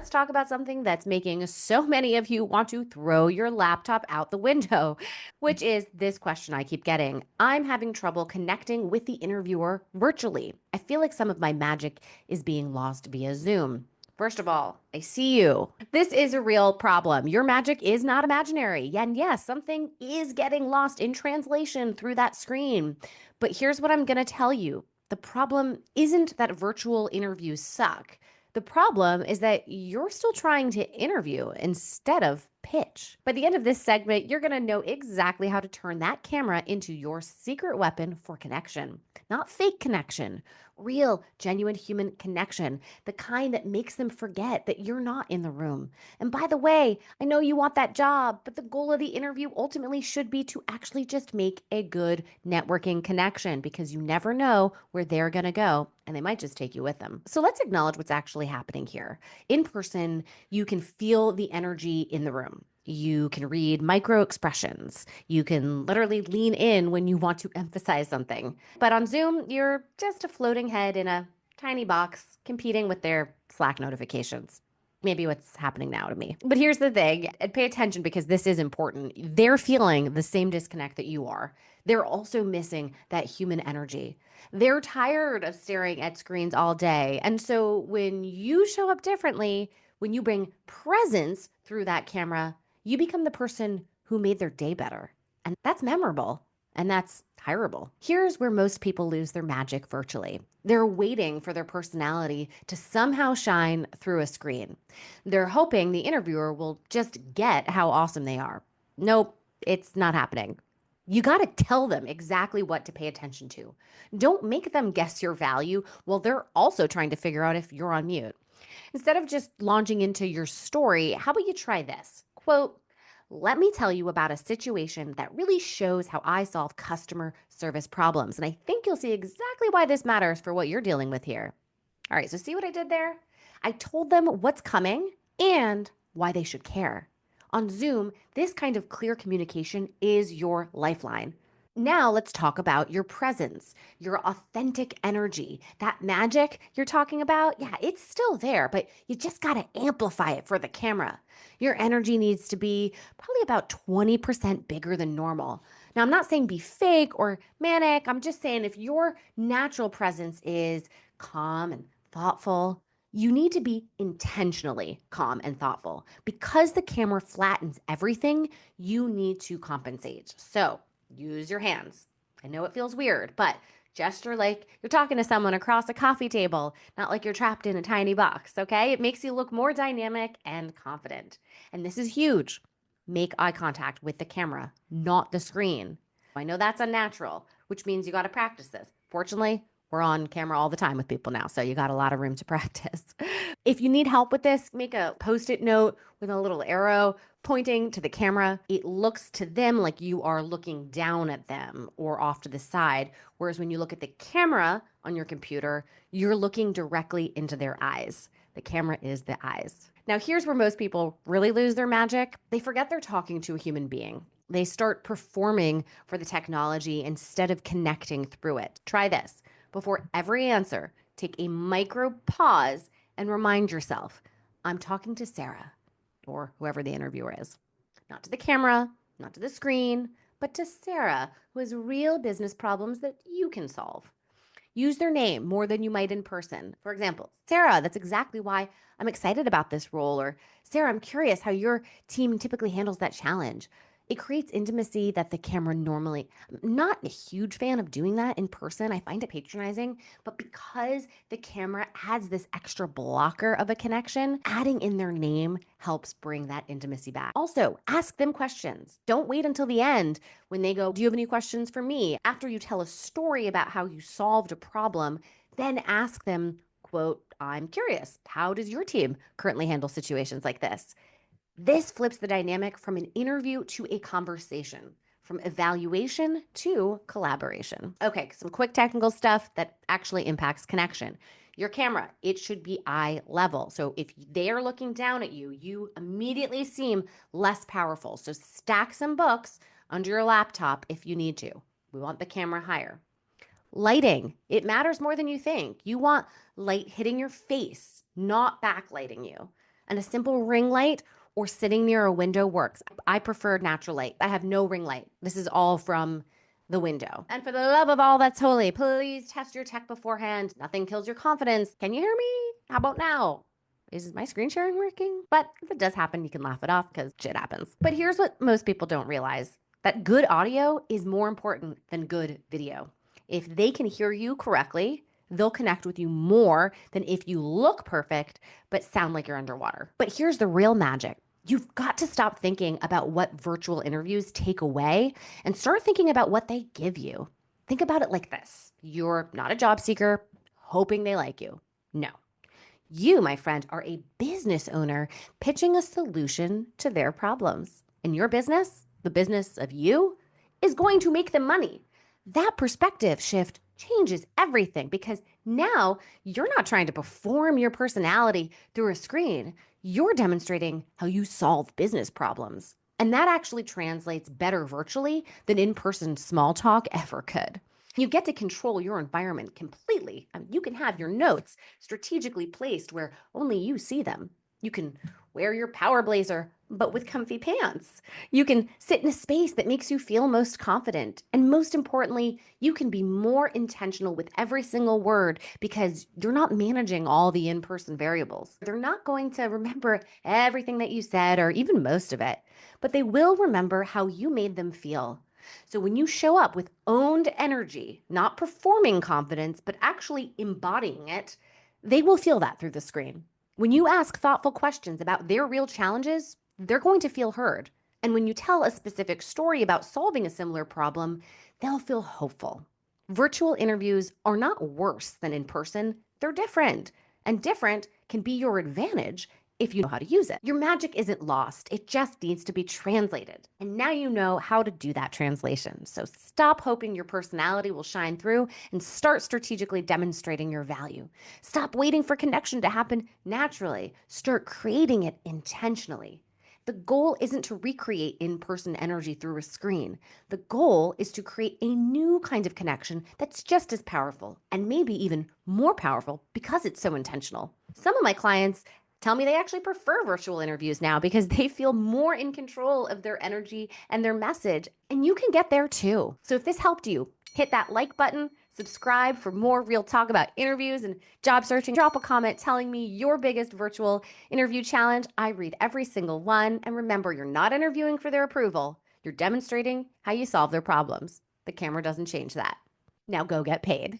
let's talk about something that's making so many of you want to throw your laptop out the window, which is this question I keep getting. I'm having trouble connecting with the interviewer virtually. I feel like some of my magic is being lost via Zoom. First of all, I see you. This is a real problem. Your magic is not imaginary. And yes, something is getting lost in translation through that screen. But here's what I'm going to tell you. The problem isn't that virtual interviews suck. The problem is that you're still trying to interview instead of pitch. By the end of this segment, you're going to know exactly how to turn that camera into your secret weapon for connection. Not fake connection, real, genuine human connection, the kind that makes them forget that you're not in the room. And by the way, I know you want that job, but the goal of the interview ultimately should be to actually just make a good networking connection because you never know where they're going to go and they might just take you with them. So let's acknowledge what's actually happening here. In person, you can feel the energy in the room. You can read micro expressions. You can literally lean in when you want to emphasize something. But on Zoom, you're just a floating head in a tiny box competing with their Slack notifications. Maybe what's happening now to me. But here's the thing, and pay attention because this is important. They're feeling the same disconnect that you are. They're also missing that human energy. They're tired of staring at screens all day. And so when you show up differently, when you bring presence through that camera, you become the person who made their day better. And that's memorable. And that's hireable. Here's where most people lose their magic virtually. They're waiting for their personality to somehow shine through a screen. They're hoping the interviewer will just get how awesome they are. Nope, it's not happening. You got to tell them exactly what to pay attention to. Don't make them guess your value while they're also trying to figure out if you're on mute. Instead of just launching into your story, how about you try this? Quote, let me tell you about a situation that really shows how I solve customer service problems. And I think you'll see exactly why this matters for what you're dealing with here. All right, so see what I did there? I told them what's coming and why they should care. On Zoom, this kind of clear communication is your lifeline. Now let's talk about your presence, your authentic energy. That magic you're talking about, yeah, it's still there, but you just got to amplify it for the camera. Your energy needs to be probably about 20% bigger than normal. Now, I'm not saying be fake or manic. I'm just saying if your natural presence is calm and thoughtful, you need to be intentionally calm and thoughtful. Because the camera flattens everything, you need to compensate. So, use your hands. I know it feels weird, but gesture like you're talking to someone across a coffee table, not like you're trapped in a tiny box, okay? It makes you look more dynamic and confident. And this is huge. Make eye contact with the camera, not the screen. I know that's unnatural, which means you got to practice this. Fortunately, we're on camera all the time with people now, so you got a lot of room to practice. If you need help with this, make a post-it note with a little arrow pointing to the camera. It looks to them like you are looking down at them or off to the side, whereas when you look at the camera on your computer, you're looking directly into their eyes. The camera is the eyes. Now, here's where most people really lose their magic. They forget they're talking to a human being. They start performing for the technology instead of connecting through it. Try this. Before every answer, take a micro pause and remind yourself, I'm talking to Sarah or whoever the interviewer is. Not to the camera, not to the screen, but to Sarah, who has real business problems that you can solve. Use their name more than you might in person. For example, Sarah, that's exactly why I'm excited about this role. Or Sarah, I'm curious how your team typically handles that challenge. It creates intimacy that the camera normally, I'm not a huge fan of doing that in person. I find it patronizing, but because the camera adds this extra blocker of a connection, adding in their name helps bring that intimacy back. Also, ask them questions. Don't wait until the end when they go, do you have any questions for me? After you tell a story about how you solved a problem, then ask them, quote, I'm curious, how does your team currently handle situations like this? This flips the dynamic from an interview to a conversation, from evaluation to collaboration. Okay, some quick technical stuff that actually impacts connection. Your camera, it should be eye level. So if they are looking down at you, you immediately seem less powerful. So stack some books under your laptop if you need to. We want the camera higher. Lighting, it matters more than you think. You want light hitting your face, not backlighting you. And a simple ring light or sitting near a window works. I prefer natural light. I have no ring light. This is all from the window. And for the love of all that's holy, please test your tech beforehand. Nothing kills your confidence. Can you hear me? How about now? Is my screen sharing working? But if it does happen, you can laugh it off because shit happens. But here's what most people don't realize, that good audio is more important than good video. If they can hear you correctly, they'll connect with you more than if you look perfect but sound like you're underwater. But here's the real magic. You've got to stop thinking about what virtual interviews take away and start thinking about what they give you. Think about it like this. You're not a job seeker hoping they like you. No. You, my friend, are a business owner pitching a solution to their problems. And your business, the business of you, is going to make them money. That perspective shift changes everything because now you're not trying to perform your personality through a screen. You're demonstrating how you solve business problems. And that actually translates better virtually than in-person small talk ever could. You get to control your environment completely. You can have your notes strategically placed where only you see them. You can wear your power blazer, but with comfy pants. You can sit in a space that makes you feel most confident. And most importantly, you can be more intentional with every single word because you're not managing all the in-person variables. They're not going to remember everything that you said or even most of it, but they will remember how you made them feel. So when you show up with owned energy, not performing confidence, but actually embodying it, they will feel that through the screen. When you ask thoughtful questions about their real challenges, they're going to feel heard. And when you tell a specific story about solving a similar problem, they'll feel hopeful. Virtual interviews are not worse than in person, they're different. And different can be your advantage if you know how to use it. Your magic isn't lost, it just needs to be translated. And now you know how to do that translation. So stop hoping your personality will shine through and start strategically demonstrating your value. Stop waiting for connection to happen naturally. Start creating it intentionally. The goal isn't to recreate in-person energy through a screen. The goal is to create a new kind of connection that's just as powerful and maybe even more powerful because it's so intentional. Some of my clients tell me they actually prefer virtual interviews now because they feel more in control of their energy and their message. And you can get there too. So if this helped you, hit that like button, subscribe for more real talk about interviews and job searching. Drop a comment telling me your biggest virtual interview challenge. I read every single one. And remember, you're not interviewing for their approval. You're demonstrating how you solve their problems. The camera doesn't change that. Now go get paid.